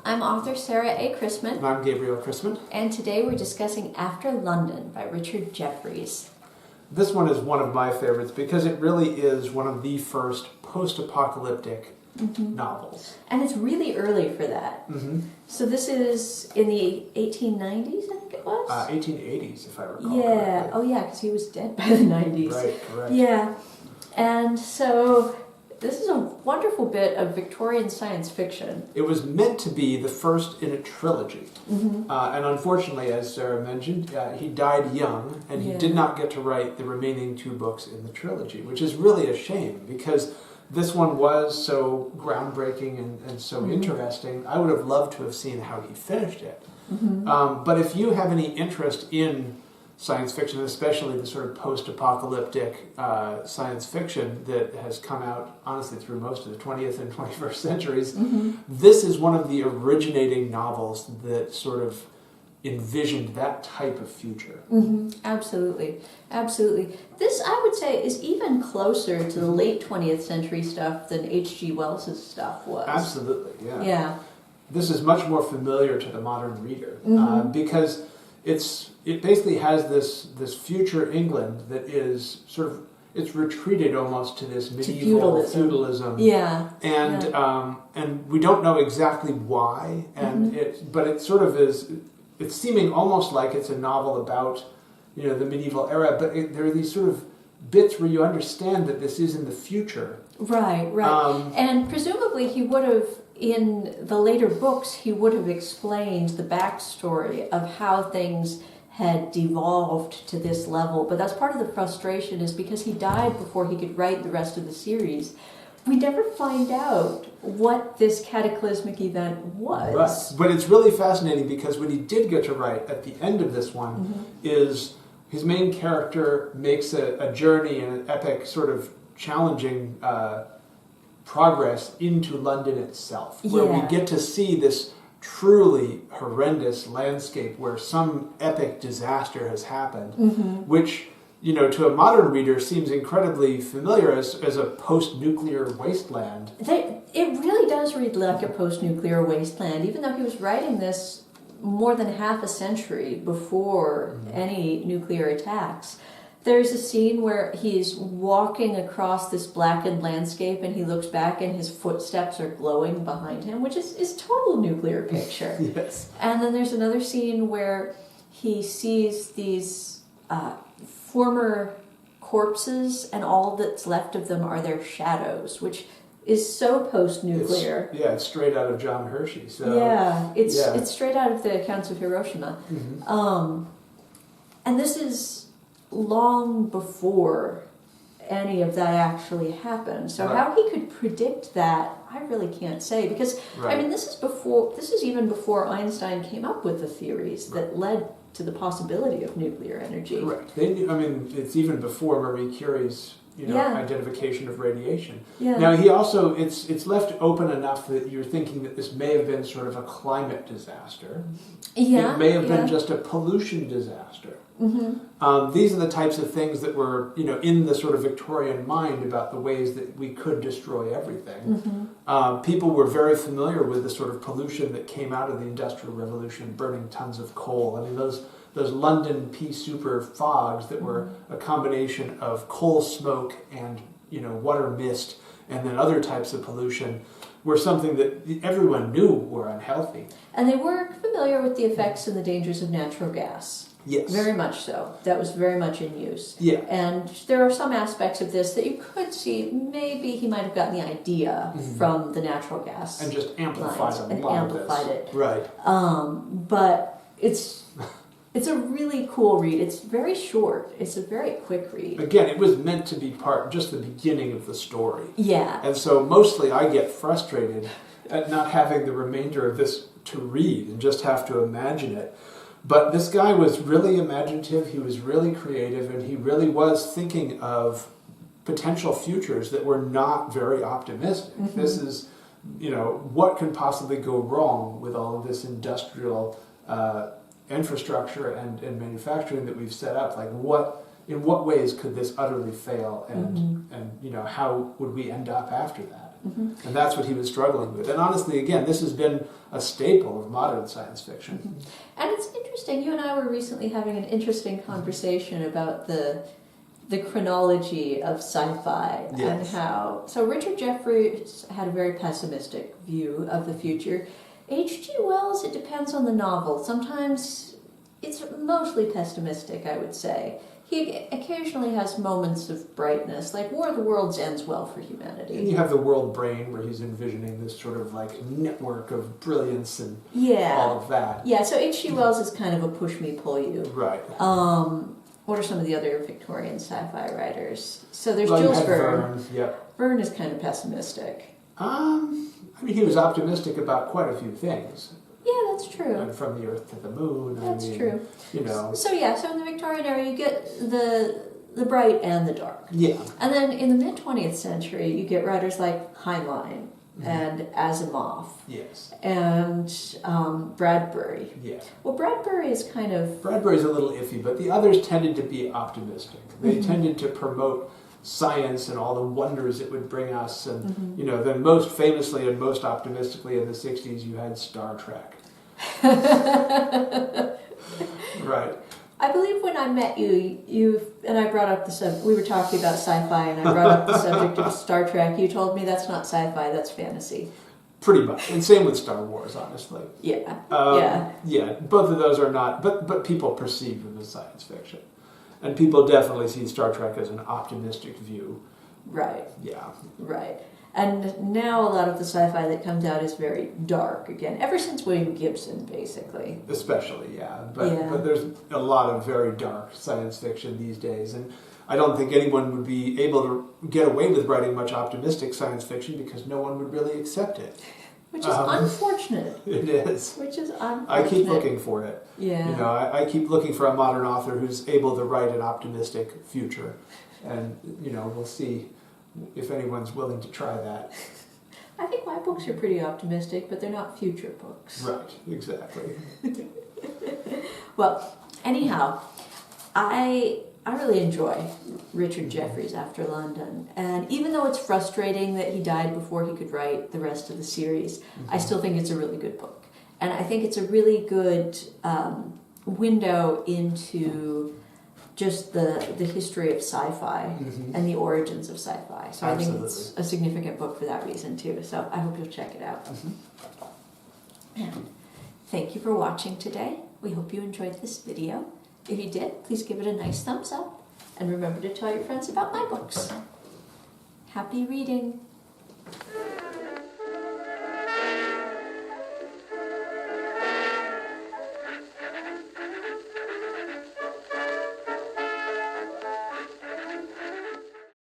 I'm author Sarah A. Chrisman. And I'm Gabriel Chrisman. And today we're discussing After London by Richard Jefferies. This one is one of my favorites because it really is one of the first post-apocalyptic novels. And it's really early for that. So this is in the 1890s, I think it was? 1880s, if I recall correctly. Oh yeah, because he was dead by the 90s. Right, correct. Yeah, and so this is a wonderful bit of Victorian science fiction. It was meant to be the first in a trilogy. And unfortunately, as Sarah mentioned, he died young, and he did not get to write the remaining two books in the trilogy, which is really a shame because this one was so groundbreaking and so interesting. I would have loved to have seen how he finished it. But if you have any interest in science fiction, especially the sort of post-apocalyptic science fiction that has come out, honestly, through most of the 20th and 21st centuries, this is one of the originating novels that sort of envisioned that type of future. Absolutely. Absolutely. This, I would say, is even closer to the late 20th century stuff than H.G. Wells's stuff was. Absolutely, yeah. Yeah. This is much more familiar to the modern reader because it basically has this future England that is sort of, it's retreated almost to this medieval feudalism. Yeah. And we don't know exactly why, but it sort of is, it's seeming almost like it's a novel about, the medieval era, but there are these sort of bits where you understand that this is in the future. Right. And presumably he would have, in the later books, he would have explained the backstory of how things had devolved to this level. But that's part of the frustration, is because he died before he could write the rest of the series. We never find out what this cataclysmic event was. Right. But it's really fascinating because what he did get to write at the end of this one is his main character makes a journey and an epic sort of challenging progress into London itself, where we get to see this truly horrendous landscape where some epic disaster has happened, which, to a modern reader seems incredibly familiar as a post-nuclear wasteland. It really does read like a post-nuclear wasteland, even though he was writing this more than half a century before any nuclear attacks. There's a scene where he's walking across this blackened landscape and he looks back and his footsteps are glowing behind him, which is total nuclear picture. Yes. And then there's another scene where he sees these former corpses and all that's left of them are their shadows, which is so post-nuclear. It's straight out of John Hershey. So it's straight out of the accounts of Hiroshima. And this is long before any of that actually happened. So how he could predict that, I really can't say, because I mean, this is even before Einstein came up with the theories that led to the possibility of nuclear energy. Correct. They knew, it's even before Marie Curie's identification of radiation. Now he also, it's left open enough that you're thinking that this may have been sort of a climate disaster. It may have been just a pollution disaster. These are the types of things that were, in the sort of Victorian mind about the ways that we could destroy everything. People were very familiar with the sort of pollution that came out of the Industrial Revolution, burning tons of coal. I mean, those London pea super fogs that were a combination of coal smoke and, water mist and then other types of pollution were something that everyone knew were unhealthy. And they were familiar with the effects and the dangers of natural gas. Yes. Very much so. That was very much in use. Yeah. And there are some aspects of this that you could see maybe he might have gotten the idea from the natural gas. And just amplified lines, a and lot amplified of this. it. Right. But it's a really cool read. It's very short. It's a very quick read. Again, it was meant to be just the beginning of the story. Yeah. And so mostly I get frustrated at not having the remainder of this to read and just have to imagine it. But this guy was really imaginative, he was really creative, and he really was thinking of potential futures that were not very optimistic. This is, what can possibly go wrong with all of this industrial infrastructure and manufacturing that we've set up? Like, in what ways could this utterly fail, and how would we end up after that? And that's what he was struggling with. And honestly, again, this has been a staple of modern science fiction. And it's interesting, you and I were recently having an interesting conversation about the chronology of sci-fi and how... So Richard Jefferies had a very pessimistic view of the future. H.G. Wells, it depends on the novel. Sometimes it's mostly pessimistic, I would say. He occasionally has moments of brightness, like War of the Worlds ends well for humanity. And you have the world brain, where he's envisioning this sort of like network of brilliance and all of that. Yeah, so H.G. Wells is kind of a push me, pull you. Right. What are some of the other Victorian sci-fi writers? So there's Jules Verne. Verne is kind of pessimistic. I mean, he was optimistic about quite a few things. Yeah, that's true. And from the Earth to the Moon. That's true. You know. So in the Victorian era, you get the bright and the dark. Yeah. And then in the mid-20th century, you get writers like Heinlein and Asimov. Yes. And Bradbury. Yeah. Well, Bradbury is kind of... Bradbury's a little iffy, but the others tended to be optimistic. They tended to promote science and all the wonders it would bring us. And, you know, then most famously and most optimistically in the 60s, you had Star Trek. Right. I believe when I met you and I brought up we were talking about sci-fi and I brought up the subject of Star Trek, you told me that's not sci-fi, that's fantasy. Pretty much. And same with Star Wars, honestly. Yeah. Yeah, both of those are not, but people perceive them as science fiction. And people definitely see Star Trek as an optimistic view. Right. Yeah. Right. And now a lot of the sci-fi that comes out is very dark again, ever since William Gibson, basically. Especially, yeah. But there's a lot of very dark science fiction these days, and I don't think anyone would be able to get away with writing much optimistic science fiction because no one would really accept it. Which is unfortunate. It is. Which is unfortunate. I keep looking for it. Yeah. You know, I keep looking for a modern author who's able to write an optimistic future, and you know, we'll see if anyone's willing to try that. I think my books are pretty optimistic, but they're not future books. Right, exactly. Well, anyhow, I really enjoy Richard Jefferies After London, and even though it's frustrating that he died before he could write the rest of the series, I still think it's a really good book. And I think it's a really good window into just the history of sci-fi and the origins of sci-fi. So I think it's a significant book for that reason too. So I hope you'll check it out. And thank you for watching today. We hope you enjoyed this video. If you did, please give it a nice thumbs up. And remember to tell your friends about my books. Happy reading!